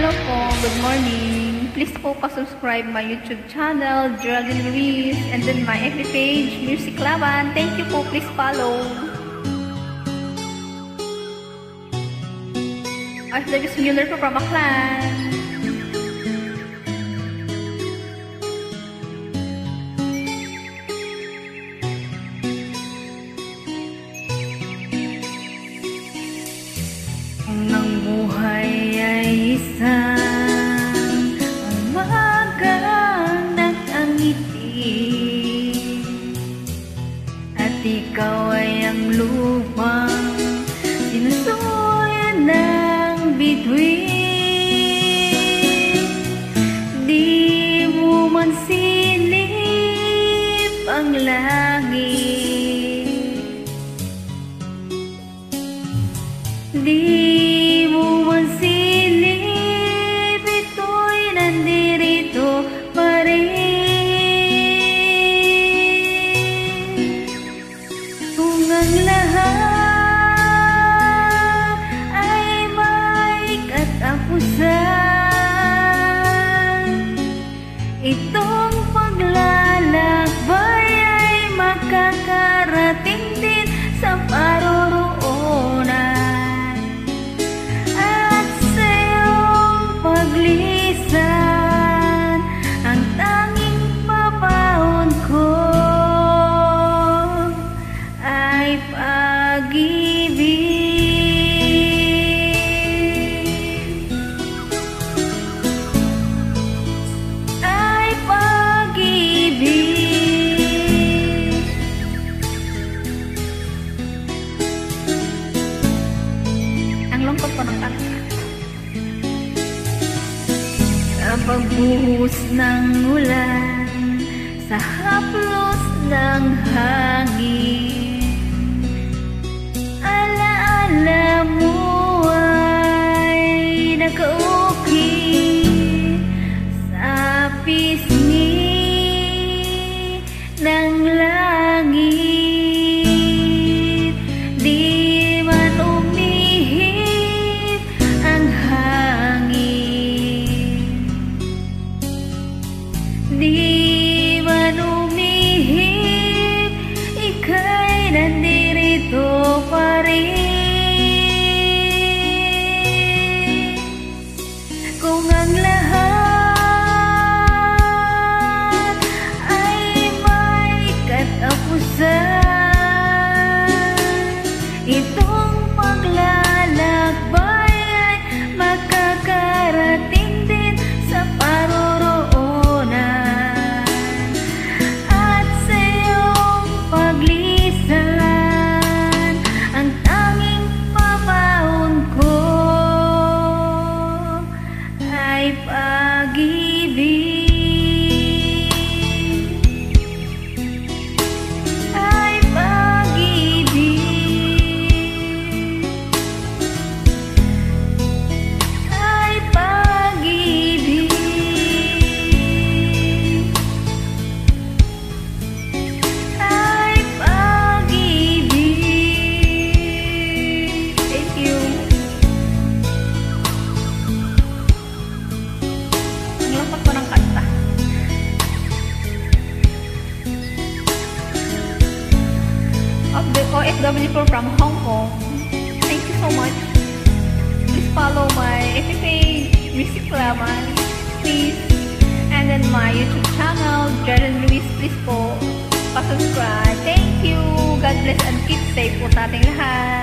Hello po, good morning. Please po pa-subscribe my YouTube channel, Geraldine Luis, and then my FB page, Music Laban. Thank you po, please follow. Davis Mueller po from Aklan. Ang buhay ay isang umagang nag-angiti, at ikaw ay ang lupang sinusuyan ng bituin. Di mo man silip ang langit, di mo man silip, ito'y nandirito pa rin. Kung ang lahat ay may katapusan, itong paglalakbay ay makakarating din sa paroroonan. Ang tanging papaon ko ay pag-ibig, ay pag-ibig. Ang lungkot po ng kanta. Sa pagbuhos ng ulan, sa haplos ng hangin, alaala mo ay nakaukit sa pisngi ng langit. Di man umihip ang hangin, di man umihip, ika'y nandirito pa rin. Kung ang lahat ay may katapusan, itong paglalakbay ay makakarating din sa paroroonan. At sa iyong paglisan, ang tanging papaon ko ay pag-ibig, ay pag-ibig, ay pag-ibig, ay pag-ibig. Thank you. Ang lungkot po ng kanta. Of the OFW from Hong Kong. Thank you so much. Please follow my FB page, Music Laban, please. And then my YouTube channel, Geraldine Luis, please po pa-subscribe. Thank you. God bless and keep safe po sa ating lahat.